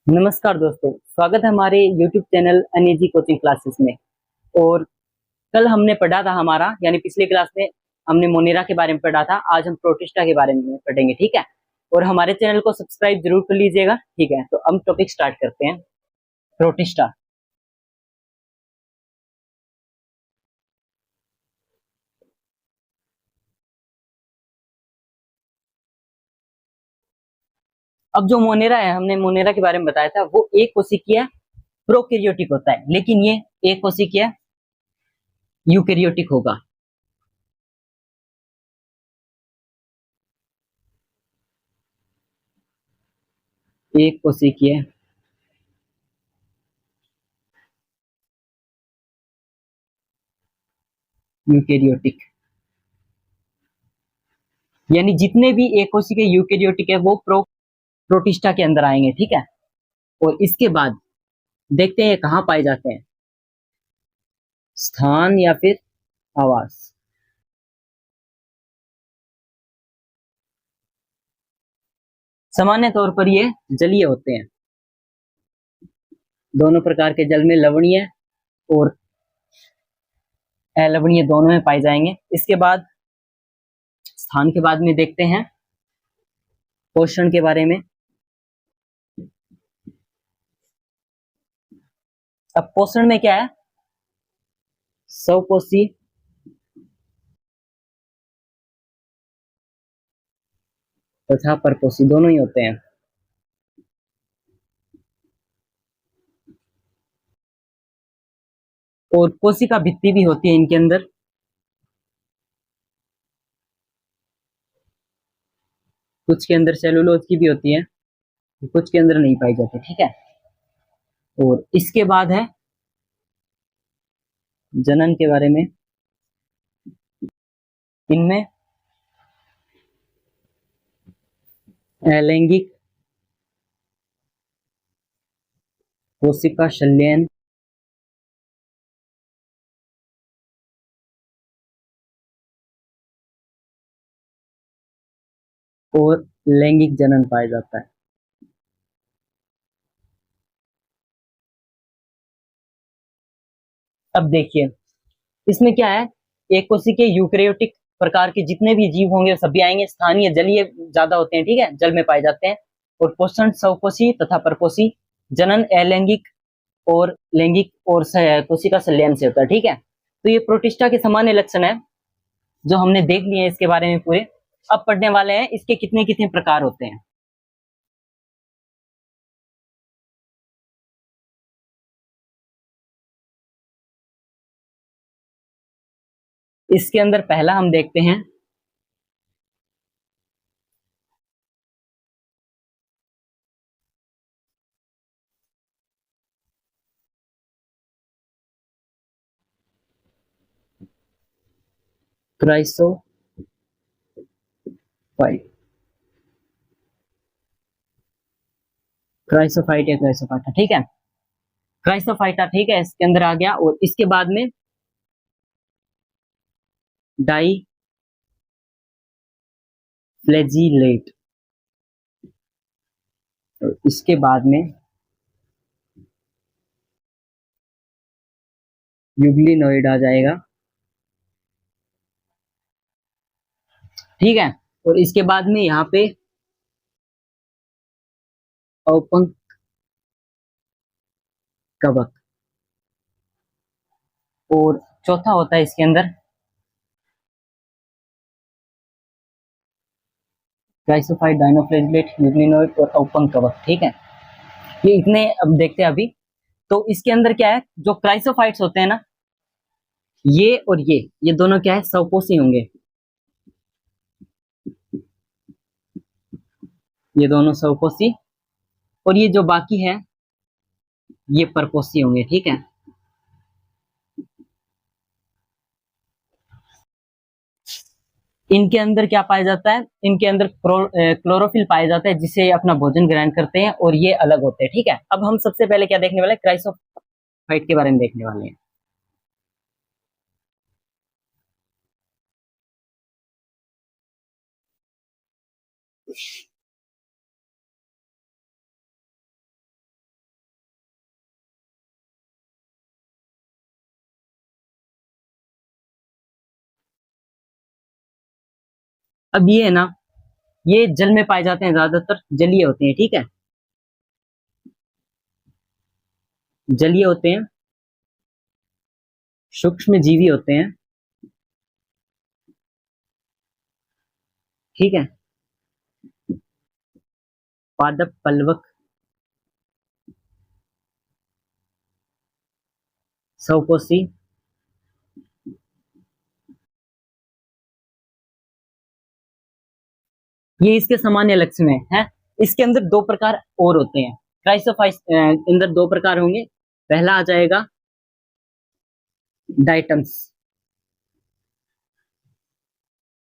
नमस्कार दोस्तों, स्वागत है हमारे YouTube चैनल अनिजी कोचिंग क्लासेस में। और कल हमने पढ़ा था हमारा यानी पिछले क्लास में हमने मोनेरा के बारे में पढ़ा था। आज हम प्रोटिस्टा के बारे में पढ़ेंगे, ठीक है। और हमारे चैनल को सब्सक्राइब जरूर कर लीजिएगा, ठीक है। तो हम टॉपिक स्टार्ट करते हैं। प्रोटिस्टा। अब जो मोनेरा है, हमने मोनेरा के बारे में बताया था, वो एक कोशिकीय प्रोकैरियोटिक होता है, लेकिन ये एक कोशिकीय यूकैरियोटिक होगा। एक कोशिकीय यूकैरियोटिक, यानी जितने भी एक कोशिकीय यूकैरियोटिक है वो प्रोटिस्टा के अंदर आएंगे, ठीक है। और इसके बाद देखते हैं कहाँ पाए जाते हैं, स्थान या फिर आवास। सामान्य तौर पर ये जलीय होते हैं, दोनों प्रकार के जल में लवणीय और अलवणीय दोनों में पाए जाएंगे। इसके बाद स्थान के बाद में देखते हैं पोषण के बारे में। अब पोषण में क्या है, स्वपोषी तथा परपोषी दोनों ही होते हैं। और कोशिका भित्ति भी होती है इनके अंदर। कुछ के अंदर सेलुलोज की भी होती है, कुछ के अंदर नहीं पाई जाती, ठीक है। और इसके बाद है जनन के बारे में। इनमें अलैंगिक कोशिका संलयन और लैंगिक जनन पाया जाता है। अब देखिए इसमें क्या है, एक कोशिकीय यूकैरियोटिक प्रकार के जितने भी जीव होंगे सभी आएंगे। स्थानीय जलीय ज्यादा होते हैं, ठीक है, जल में पाए जाते हैं। और पोषण स्वपोषी तथा परपोषी। जनन अलैंगिक और लैंगिक और कोशिका संलयन से होता है, ठीक है। तो ये प्रोटिस्टा के सामान्य लक्षण है जो हमने देख लिए हैं इसके बारे में पूरे। अब पढ़ने वाले हैं इसके कितने कितने प्रकार होते हैं। इसके अंदर पहला हम देखते हैं क्राइसोफाइट। क्राइसोफाइट या क्राइसोफाइटा, ठीक है। क्राइसोफाइटा, ठीक है, इसके अंदर आ गया। और इसके बाद में डाई फ्लैजिलेट। और इसके बाद में यूग्लिनोइड आ जाएगा, ठीक है। और इसके बाद में यहाँ पे औपंक कवक। और चौथा होता है इसके अंदर क्राइसोफाइट, डाइनोफ्लैजिलेट, यूग्लिनोइड और औपंक कवक, ठीक है। ये इतने अब देखते हैं अभी। तो इसके अंदर क्या है, जो क्राइसोफाइट्स होते हैं ना, ये और ये दोनों क्या है, स्वपोषी होंगे। ये दोनों स्वपोषी। और ये जो बाकी है ये परपोषी होंगे, ठीक है। इनके अंदर क्या पाया जाता है, इनके अंदर क्लोरोफिल पाया जाता है जिसे अपना भोजन ग्रहण करते हैं। और ये अलग होते हैं, ठीक है। अब हम सबसे पहले क्या देखने वाले हैं, क्राइसोफाइट के बारे में देखने वाले हैं। अब ये है ना, ये जल में पाए जाते हैं, ज्यादातर जलीय होते हैं, ठीक है, जलीय होते हैं, सूक्ष्म जीवी होते हैं, ठीक है, पादप पल्वक, स्वकोषी, ये इसके सामान्य लक्ष्य में है। इसके अंदर दो प्रकार और होते हैं, क्राइसोफाइस अंदर दो प्रकार होंगे। पहला आ जाएगा डाइटम्स,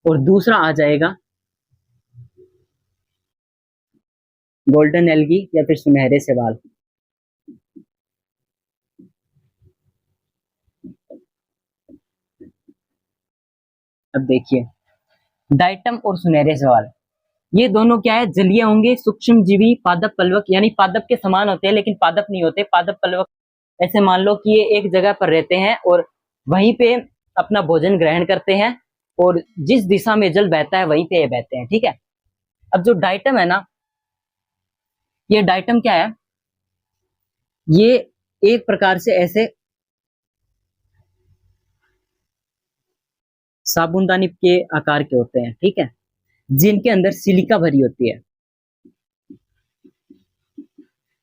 और दूसरा आ जाएगा गोल्डन एल्गी या फिर सुनहरे शैवाल। अब देखिए, डाइटम और सुनहरे शैवाल, ये दोनों क्या है, जलीय होंगे, सूक्ष्म जीवी, पादप पल्वक, यानी पादप के समान होते हैं लेकिन पादप नहीं होते, पादप पल्वक। ऐसे मान लो कि ये एक जगह पर रहते हैं और वहीं पे अपना भोजन ग्रहण करते हैं, और जिस दिशा में जल बहता है वहीं पे ये बहते हैं, ठीक है। अब जो डाइटम है ना, ये डाइटम क्या है, ये एक प्रकार से ऐसे साबुनदानी के आकार के होते हैं, ठीक है, जिनके अंदर सिलिका भरी होती है,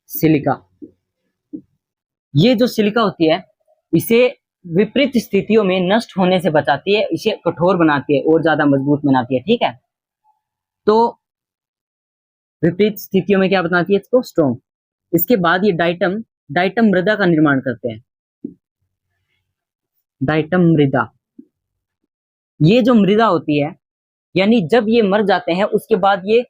सिलिका। ये जो सिलिका होती है, इसे विपरीत स्थितियों में नष्ट होने से बचाती है, इसे कठोर बनाती है और ज्यादा मजबूत बनाती है, ठीक है। तो विपरीत स्थितियों में क्या बनाती है, इसको स्ट्रॉन्ग। इसके बाद ये डाइटम, डाइटम मृदा का निर्माण करते हैं, डाइटम मृदा। ये जो मृदा होती है, यानी जब ये मर जाते हैं उसके बाद ये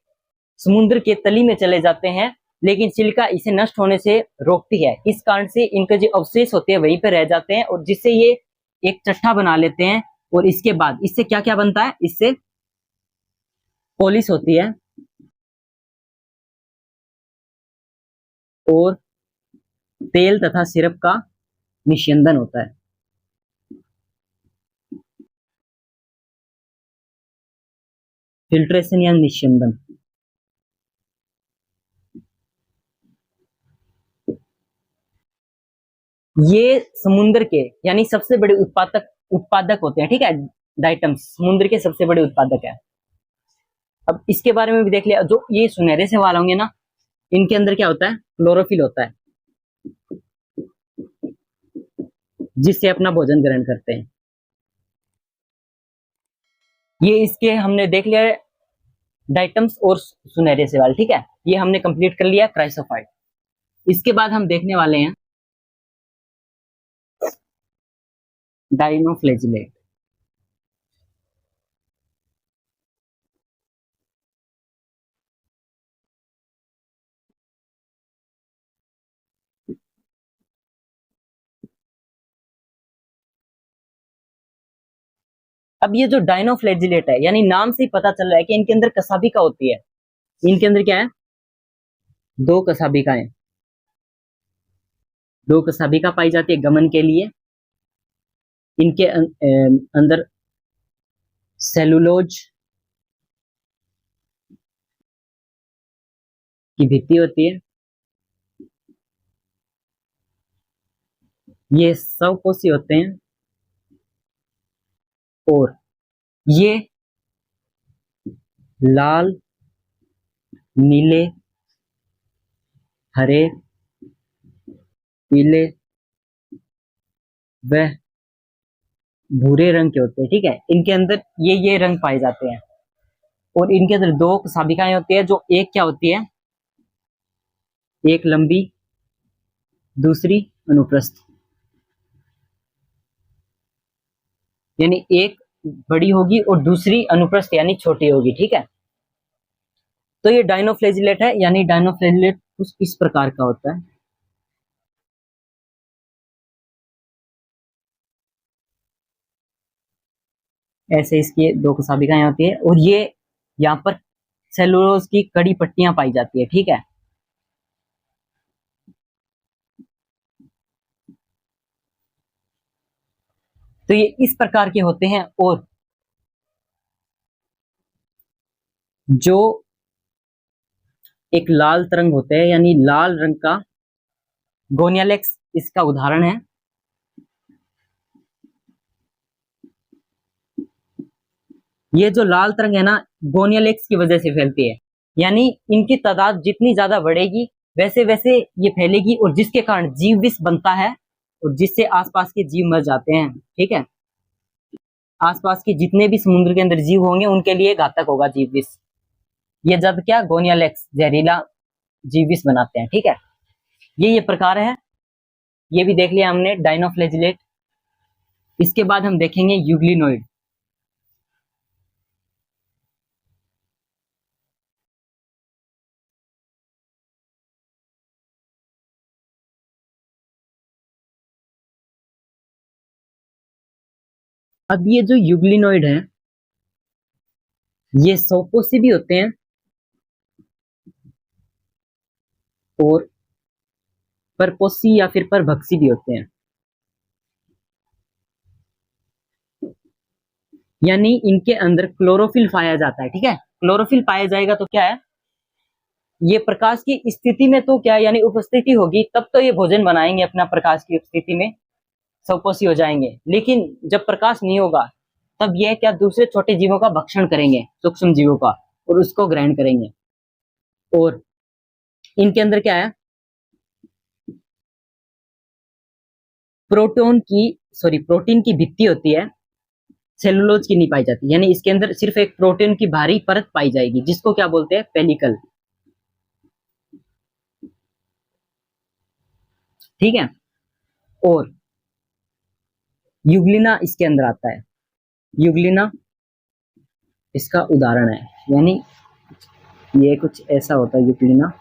समुद्र के तली में चले जाते हैं, लेकिन सिलिका इसे नष्ट होने से रोकती है। इस कारण से इनके जो अवशेष होते हैं वहीं पर रह जाते हैं, और जिससे ये एक चट्टा बना लेते हैं। और इसके बाद इससे क्या क्या बनता है, इससे पॉलिश होती है और तेल तथा सिरप का निस्यंदन होता है। फिल्ट्रेशन या निस्यंदन। ये समुद्र के यानी सबसे बड़े उत्पादक उत्पादक होते हैं, ठीक है, डाइटम्स समुद्र के सबसे बड़े उत्पादक है। अब इसके बारे में भी देख लिया, जो ये सुनहरे से वाल होंगे ना, इनके अंदर क्या होता है, क्लोरोफिल होता है, जिससे अपना भोजन ग्रहण करते हैं। ये इसके हमने देख लिया है, डाइटम्स और सुनहरे शैवाल, ठीक है, ये हमने कंप्लीट कर लिया क्राइसोफाइट। इसके बाद हम देखने वाले हैं डाइनोफ्लेजिलेट। अब ये जो डाइनोफ्लेजिलेट है, यानी नाम से ही पता चल रहा है कि इनके अंदर कसाबिका होती है। इनके अंदर क्या है, दो कसाबिकाएं, दो कसाबिका पाई जाती है गमन के लिए। इनके अंदर सेलुलोज की भित्ति होती है। ये स्वकोषी होते हैं, और ये लाल, नीले, हरे, पीले व भूरे रंग के होते हैं, ठीक है। इनके अंदर ये रंग पाए जाते हैं, और इनके अंदर दो साबिकाएं होती है, जो एक क्या होती है, एक लंबी, दूसरी अनुप्रस्थ, यानी एक बड़ी होगी और दूसरी अनुप्रस्थ यानी छोटी होगी, ठीक है। तो ये डाइनोफ्लेजिलेट है, यानी डाइनोफ्लेजिलेट कुछ इस प्रकार का होता है। ऐसे इसकी दो कसाबिकाएं होती है, और ये यहाँ पर सेलुलोज की कड़ी पट्टियां पाई जाती है, ठीक है। तो ये इस प्रकार के होते हैं, और जो एक लाल तरंग होते हैं, यानी लाल रंग का गोनियालेक्स इसका उदाहरण है। ये जो लाल तरंग है ना, गोनियालेक्स की वजह से फैलती है, यानी इनकी तादाद जितनी ज्यादा बढ़ेगी वैसे वैसे ये फैलेगी, और जिसके कारण जीव विष बनता है और जिससे आसपास के जीव मर जाते हैं। ठीक है, आसपास के जितने भी समुद्र के अंदर जीव होंगे उनके लिए घातक होगा जीव विष। ये जब क्या गोनियालेक्स जहरीला जीव विष बनाते हैं। ठीक है, ये प्रकार है, ये भी देख लिया हमने डाइनोफ्लैजिलेट। इसके बाद हम देखेंगे यूग्लिनोइड। अब ये जो यूग्लिनोइड है ये सौपोषी भी होते हैं और परपोषी या फिर परभक्षी भी होते हैं, यानी इनके अंदर क्लोरोफिल पाया जाता है। ठीक है, क्लोरोफिल पाया जाएगा तो क्या है, ये प्रकाश की स्थिति में तो क्या यानी उपस्थिति होगी तब तो ये भोजन बनाएंगे अपना, प्रकाश की उपस्थिति में सौपोषी हो जाएंगे। लेकिन जब प्रकाश नहीं होगा तब ये क्या दूसरे छोटे जीवों का भक्षण करेंगे, सूक्ष्म जीवों का, और उसको ग्रहण करेंगे। और इनके अंदर क्या है, प्रोटीन की भित्ति होती है, सेलुलोज की नहीं पाई जाती, यानी इसके अंदर सिर्फ एक प्रोटीन की भारी परत पाई जाएगी जिसको क्या बोलते हैं, पेलिकल। ठीक है, और यूग्लिना इसके अंदर आता है। यूग्लिना इसका उदाहरण है, यानी ये कुछ ऐसा होता है यूग्लिना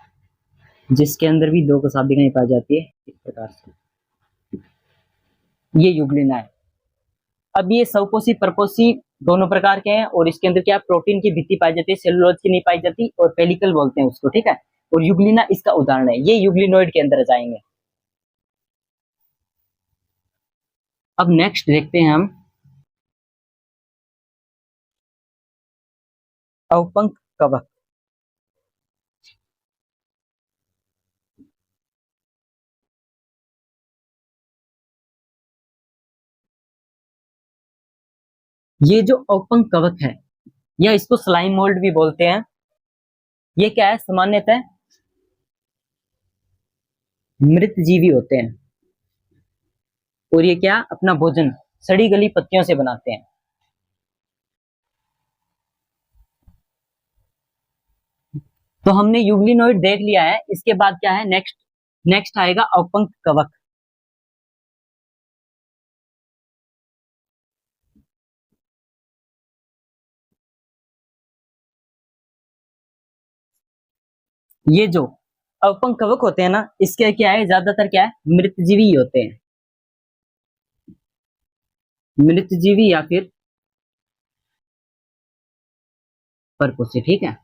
जिसके अंदर भी दो कसाबिकाएं पाई जाती है इस प्रकार से, ये यूग्लिना है। अब ये सौपोषी परपोषी दोनों प्रकार के हैं, और इसके अंदर क्या प्रोटीन की भित्ति पाई जाती है, सेलुलोज की नहीं पाई जाती, और पेलिकल बोलते हैं उसको। ठीक है, और यूग्लिना इसका उदाहरण है, ये यूग्लिनोइड के अंदर जाएंगे। अब नेक्स्ट देखते हैं हम अवपंक कवक। ये जो अवपंक कवक है या इसको स्लाइम मोल्ड भी बोलते हैं, ये क्या है, सामान्यतः मृत जीवी होते हैं, और ये क्या अपना भोजन सड़ी गली पत्तियों से बनाते हैं। तो हमने यूग्लिनोइड देख लिया है, इसके बाद क्या है, नेक्स्ट आएगा अवपंक कवक। ये जो अवपंक कवक होते हैं ना, इसके क्या है, ज्यादातर क्या है, मृतजीवी होते हैं, मृतजीवी या फिर परपोषी। ठीक है,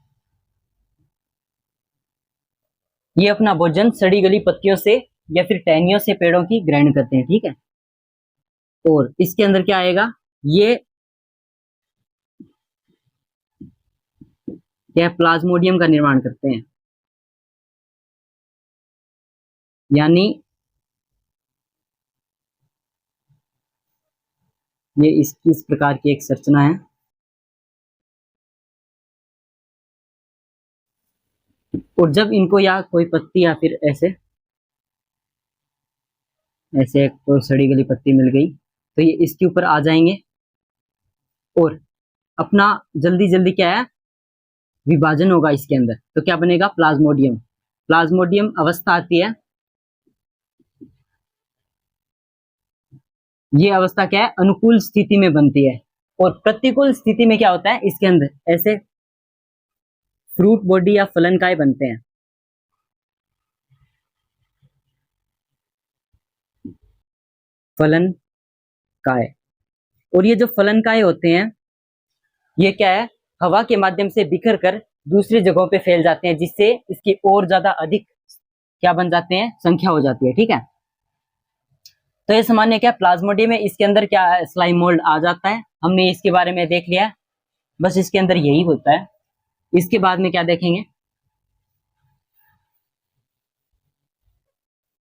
ये अपना भोजन सड़ी गली पत्तियों से या फिर टहनियों से पेड़ों की ग्रहण करते हैं। ठीक है, और इसके अंदर क्या आएगा, ये क्या प्लाज्मोडियम का निर्माण करते हैं, यानी ये इस प्रकार की एक संरचना है। और जब इनको या कोई पत्ती या फिर ऐसे ऐसे कोई सड़ी गली पत्ती मिल गई तो ये इसके ऊपर आ जाएंगे, और अपना जल्दी जल्दी क्या है, विभाजन होगा इसके अंदर, तो क्या बनेगा, प्लाज्मोडियम। प्लाज्मोडियम अवस्था आती है, ये अवस्था क्या है, अनुकूल स्थिति में बनती है, और प्रतिकूल स्थिति में क्या होता है, इसके अंदर ऐसे फ्रूट बॉडी या फलनकाय बनते हैं। फलनकाय, और ये जो फलनकाय होते हैं ये क्या है, हवा के माध्यम से बिखर कर दूसरी जगहों पे फैल जाते हैं, जिससे इसकी और ज्यादा अधिक क्या बन जाते हैं, संख्या हो जाती है। ठीक है, तो ये सामान्य क्या प्लाज्मोडियम में इसके अंदर क्या स्लाइम मोल्ड आ जाता है, हमने इसके बारे में देख लिया, बस इसके अंदर यही होता है। इसके बाद में क्या देखेंगे,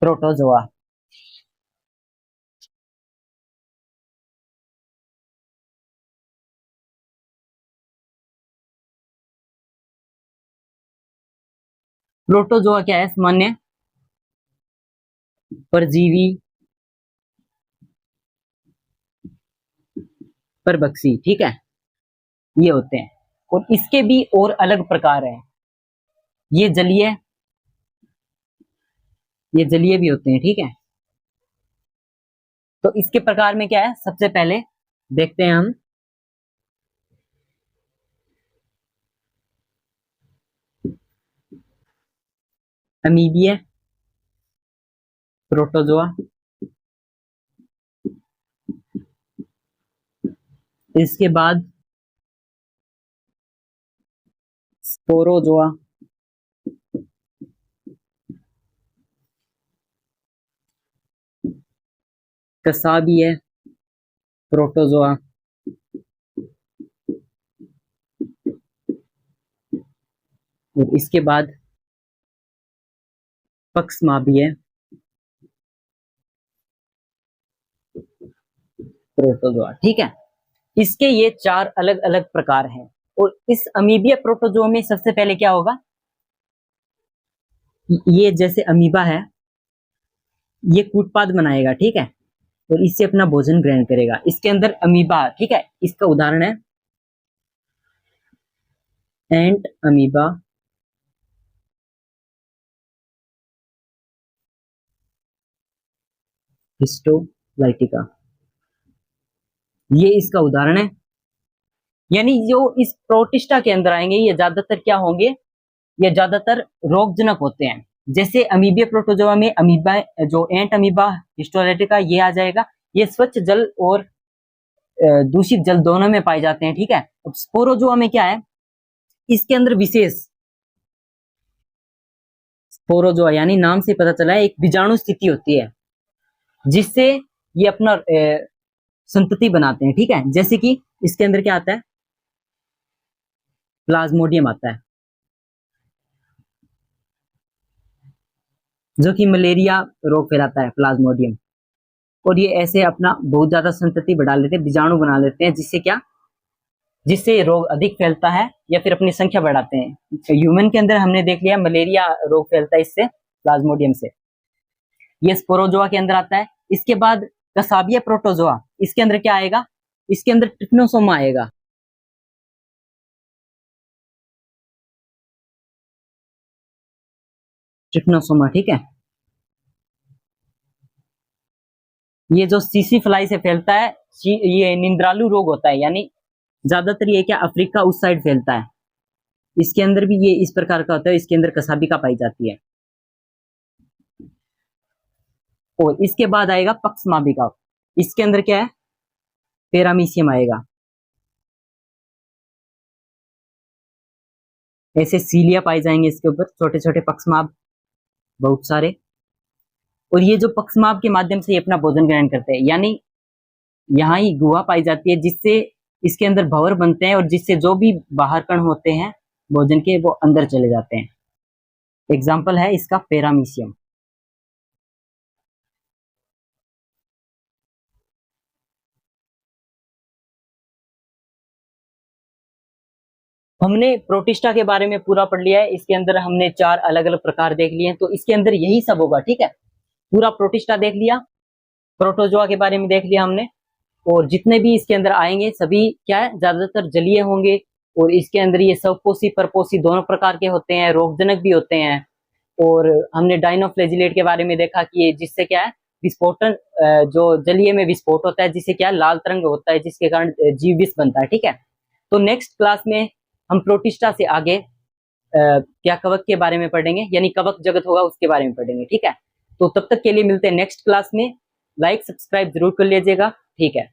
प्रोटोजोआ। प्रोटोजोआ क्या है, सामान्य परजीवी परभक्षी, ठीक है, ये होते हैं। और इसके भी और अलग प्रकार हैं, ये जलीय, ये जलीय भी होते हैं, ठीक है। तो इसके प्रकार में क्या है, सबसे पहले देखते हैं हम, अमीबिया, प्रोटोजोआ, इसके बाद स्पोरोजोआ, कसाबी है, प्रोटोजोआ, और इसके बाद पक्समा भी है, प्रोटोजोआ, ठीक है। इसके ये 4 अलग अलग प्रकार हैं। और इस अमीबिया प्रोटोजोआ में सबसे पहले क्या होगा, ये जैसे अमीबा है, ये कूटपाद बनाएगा, ठीक है, और इससे अपना भोजन ग्रहण करेगा। इसके अंदर अमीबा, ठीक है, इसका उदाहरण है एंट अमीबा, हिस्टोलाइटिका, ये इसका उदाहरण है। यानी जो इस प्रोटिस्टा के अंदर आएंगे, ये ज्यादातर क्या होंगे, ये ज्यादातर रोगजनक होते हैं। जैसे अमीबिया प्रोटोजोआ में अमीबा, जो एंट अमीबा हिस्टोलाइटिका, ये आ जाएगा। ये स्वच्छ जल और दूषित जल दोनों में पाए जाते हैं, ठीक है। अब स्पोरोजोआ में क्या है, इसके अंदर विशेष, स्पोरोजोआ यानी नाम से पता चला है, एक बीजाणु स्थिति होती है जिससे ये अपना संतति बनाते हैं, ठीक है। जैसे कि इसके अंदर क्या आता है, प्लाज्मोडियम आता है, जो कि मलेरिया रोग फैलाता है, प्लाज्मोडियम। और ये ऐसे अपना बहुत ज्यादा संतति बढ़ा लेते हैं, बीजाणु बना लेते हैं, जिससे क्या, जिससे रोग अधिक फैलता है या फिर अपनी संख्या बढ़ाते हैं। ह्यूमन के अंदर हमने देख लिया मलेरिया रोग फैलता है इससे, प्लाज्मोडियम से। ये स्पोरोजोआ के अंदर आता है। इसके बाद कसाबिया प्रोटोजोआ, इसके अंदर क्या आएगा, इसके अंदर ट्रिप्नोसोमा आएगा। ट्रिप्नोसोमा, ठीक है। ये जो सीसी फ्लाई से फैलता है, ये निंद्रालु रोग होता है, यानी ज्यादातर ये क्या अफ्रीका उस साइड फैलता है। इसके अंदर भी ये इस प्रकार का होता है, इसके अंदर कसाबिका पाई जाती है। और इसके बाद आएगा पक्समाबिका, इसके अंदर क्या है, पेरामीशियम आएगा। ऐसे सीलिया पाए जाएंगे इसके ऊपर, छोटे छोटे पक्समाब बहुत सारे। और ये जो पक्समाब के माध्यम से ये अपना भोजन ग्रहण करते हैं, यानी यहाँ ही गुहा पाई जाती है, जिससे इसके अंदर भंवर बनते हैं और जिससे जो भी बाहर कण होते हैं भोजन के, वो अंदर चले जाते हैं। एग्जाम्पल है इसका पेरामीशियम। हमने प्रोटिस्टा के बारे में पूरा पढ़ लिया है। इसके अंदर हमने 4 अलग अलग प्रकार देख लिए हैं, तो इसके अंदर यही सब होगा, ठीक है। पूरा प्रोटिस्टा देख लिया, प्रोटोजोआ के बारे में देख लिया हमने, और जितने भी इसके अंदर आएंगे सभी क्या है, ज्यादातर जलीय होंगे। और इसके अंदर ये स्वपोषी परपोषी दोनों प्रकार के होते हैं, रोगजनक भी होते हैं। और हमने डाइनोफ्लेजिलेट के बारे में देखा कि ये जिससे क्या है, विस्फोटन, जो जलीय में विस्फोट होता है, जिससे क्या लाल तरंग होता है, जिसके कारण जीव विष बनता है, ठीक है। तो नेक्स्ट क्लास में हम प्रोटिस्टा से आगे क्या कवक के बारे में पढ़ेंगे, यानी कवक जगत होगा उसके बारे में पढ़ेंगे, ठीक है। तो तब तक के लिए मिलते हैं नेक्स्ट क्लास में। लाइक सब्सक्राइब जरूर कर लीजिएगा, ठीक है।